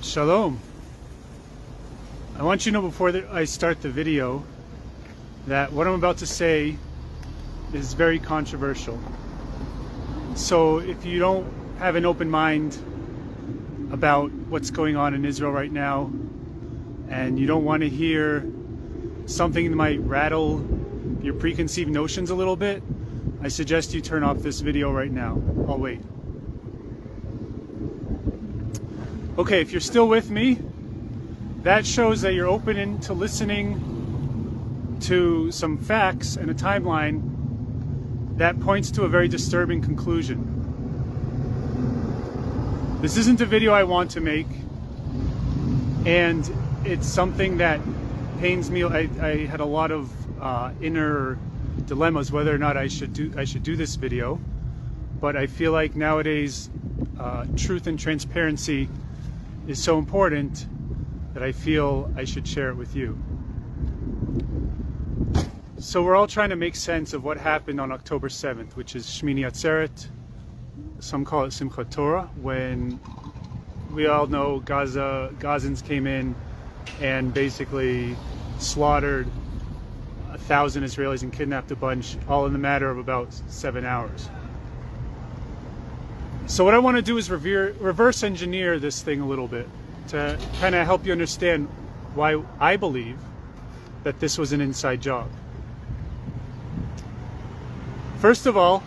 Shalom. I want you to know before I start the video that what I'm about to say is very controversial. So if you don't have an open mind about what's going on in Israel right now, and you don't want to hear something that might rattle your preconceived notions a little bit, I suggest you turn off this video right now. I'll wait. Okay, if you're still with me, that shows that you're open to listening to some facts and a timeline that points to a very disturbing conclusion. This isn't a video I want to make, and it's something that pains me. I had a lot of inner dilemmas whether or not I should do this video, but I feel like nowadays truth and transparency is so important that I feel I should share it with you. So we're all trying to make sense of what happened on October 7th, which is Shmini Atzeret. Some call it Simchat Torah, when we all know Gazans came in and basically slaughtered 1,000 Israelis and kidnapped a bunch, all in the matter of about 7 hours. So what I want to do is reverse engineer this thing a little bit to kind of help you understand why I believe that this was an inside job. First of all,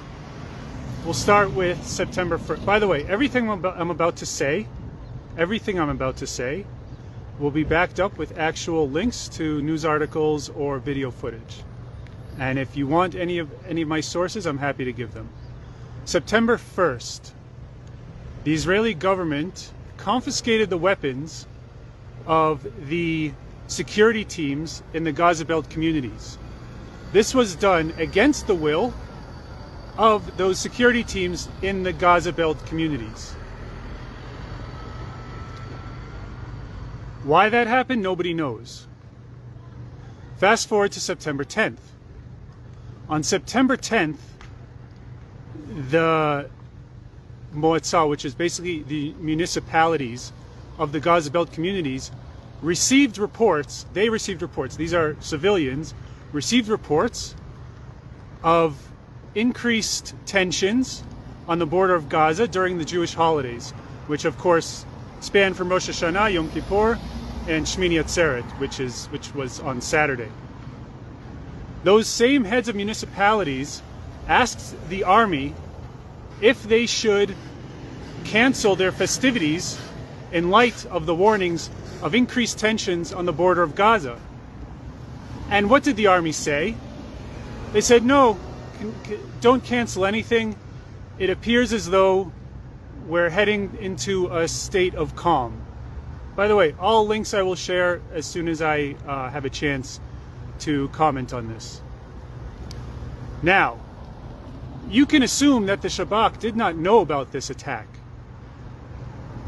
we'll start with September 1st. By the way, everything I'm about to say will be backed up with actual links to news articles or video footage. And if you want any of my sources, I'm happy to give them. September 1st, the Israeli government confiscated the weapons of the security teams in the Gaza Belt communities. This was done against the will of those security teams in the Gaza Belt communities. Why that happened, nobody knows. Fast forward to September 10th. On September 10th, the Mossad, which is basically the municipalities of the Gaza Belt communities, received reports. These are civilians, received reports of increased tensions on the border of Gaza during the Jewish holidays, which of course span from Rosh Hashanah, Yom Kippur, and Shmini Atzeret, which was on Saturday. Those same heads of municipalities asked the army if they should cancel their festivities in light of the warnings of increased tensions on the border of Gaza. And what did the army say? They said, no, don't cancel anything. It appears as though we're heading into a state of calm. By the way, all links I will share as soon as I have a chance to comment on this. Now, you can assume that the Shabak did not know about this attack,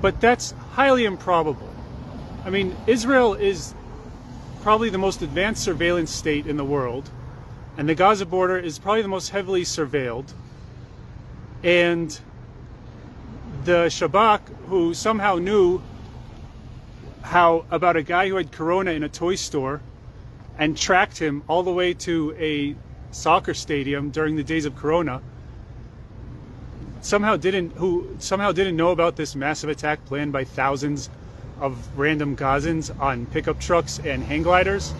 but that's highly improbable. I mean, Israel is probably the most advanced surveillance state in the world, and the Gaza border is probably the most heavily surveilled, and the Shabak, who somehow knew about a guy who had corona in a toy store and tracked him all the way to a soccer stadium during the days of corona, somehow didn't know about this massive attack planned by thousands of random Gazans on pickup trucks and hang gliders.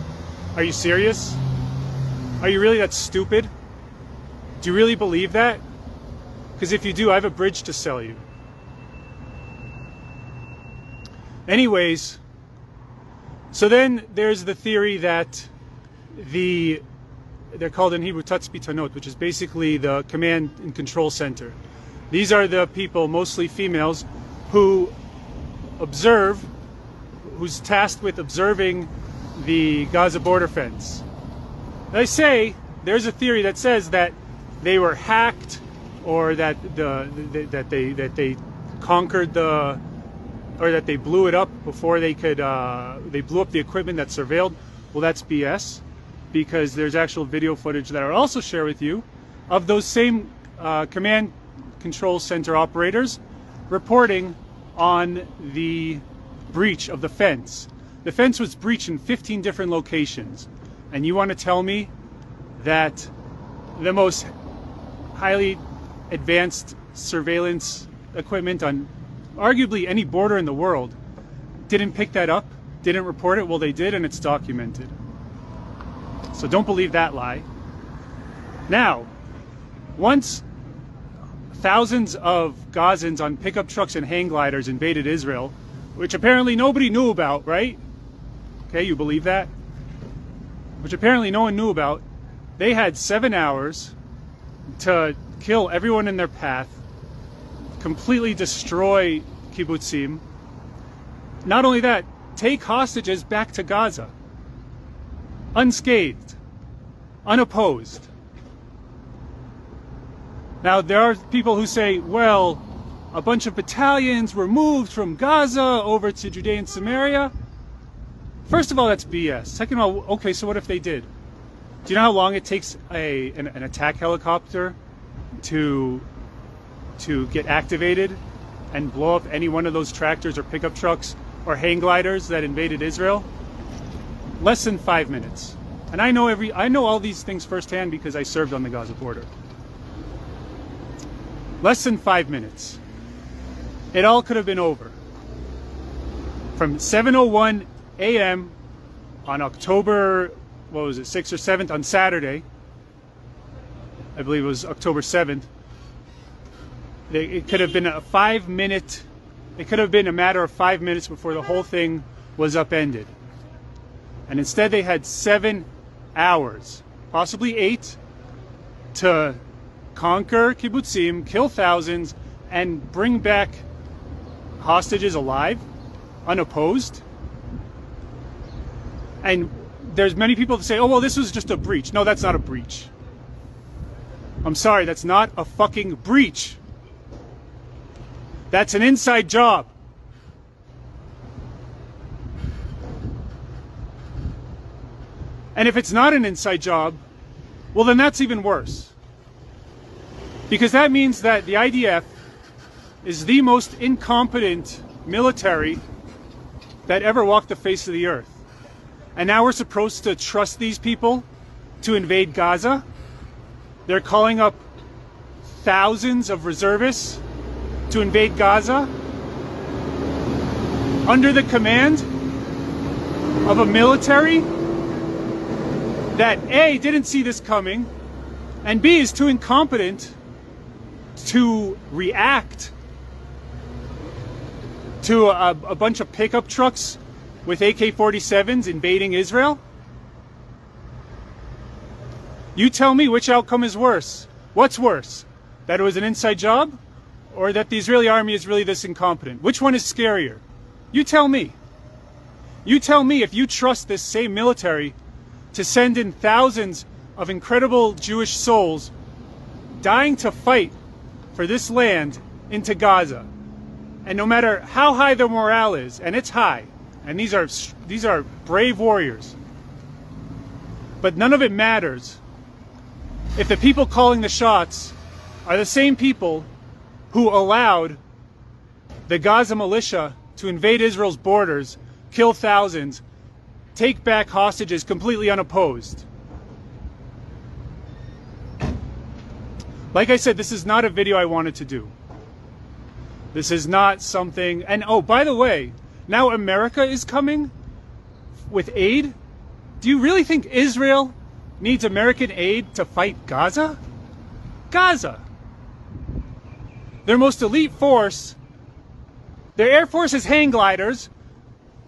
Are you serious? Are you really that stupid? Do you really believe that? Because if you do, I have a bridge to sell you. Anyways, so then there's the theory that they're called in Hebrew Tatzpitanot, which is basically the command and control center. These are the people, mostly females, who's tasked with observing the Gaza border fence. They say there's a theory that says that they were hacked, or that they conquered or that they blew it up before they could. They blew up the equipment that surveilled. Well, that's BS, because there's actual video footage that I'll also share with you of those same command control center operators reporting on the breach of the fence. The fence was breached in 15 different locations. And you want to tell me that the most highly advanced surveillance equipment on arguably any border in the world didn't pick that up, didn't report it? Well, they did, and it's documented. So don't believe that lie. Now, once thousands of Gazans on pickup trucks and hang gliders invaded Israel, which apparently nobody knew about, right? Okay, you believe that? Which apparently no one knew about. They had 7 hours to kill everyone in their path, completely destroy kibbutzim. Not only that, take hostages back to Gaza, unscathed, unopposed. Now, there are people who say, well, a bunch of battalions were moved from Gaza over to Judea and Samaria. First of all, that's BS. Second of all, okay, so what if they did? Do you know how long it takes an attack helicopter to get activated and blow up any one of those tractors or pickup trucks or hang gliders that invaded Israel? Less than 5 minutes. And I know all these things firsthand because I served on the Gaza border. Less than 5 minutes. It all could have been over. From 7:01 a.m. on October, what was it, 6th or 7th, on Saturday, I believe it was October 7th, it could have been it could have been a matter of 5 minutes before the whole thing was upended. And instead they had 7 hours, possibly 8, to conquer kibbutzim, kill thousands, and bring back hostages alive, unopposed. And there's many people that say, oh, well, this was just a breach. No, that's not a breach. I'm sorry, that's not a fucking breach. That's an inside job. And if it's not an inside job, well, then that's even worse. Because that means that the IDF is the most incompetent military that ever walked the face of the earth. And now we're supposed to trust these people to invade Gaza. They're calling up thousands of reservists to invade Gaza under the command of a military that A, didn't see this coming, and B, is too incompetent to react to a bunch of pickup trucks with AK-47s invading Israel? You tell me which outcome is worse. What's worse? That it was an inside job, or that the Israeli army is really this incompetent? Which one is scarier? You tell me. You tell me if you trust this same military to send in thousands of incredible Jewish souls dying to fight for this land into Gaza. And no matter how high their morale is, and it's high, and these are brave warriors, but none of it matters if the people calling the shots are the same people who allowed the Gaza militia to invade Israel's borders, kill thousands, take back hostages completely unopposed. Like I said, this is not a video I wanted to do. This is not something, and oh, by the way, now America is coming with aid. Do you really think Israel needs American aid to fight Gaza? Gaza. Their most elite force, their air force is hang gliders,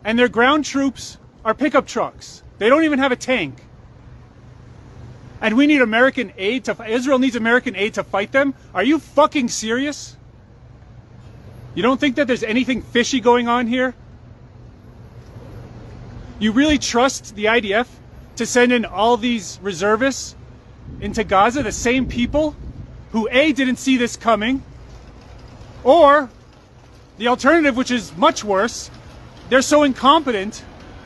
and their ground troops are pickup trucks. They don't even have a tank. And we need American aid Israel needs American aid to fight them? Are you fucking serious? You don't think that there's anything fishy going on here? You really trust the IDF to send in all these reservists into Gaza, the same people who A, didn't see this coming, or the alternative, which is much worse, they're so incompetent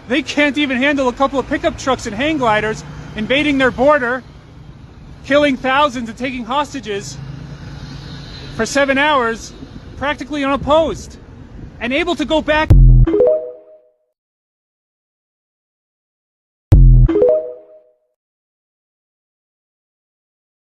they can't even handle a couple of pickup trucks and hang gliders invading their border, killing thousands and taking hostages for 7 hours, practically unopposed, and able to go back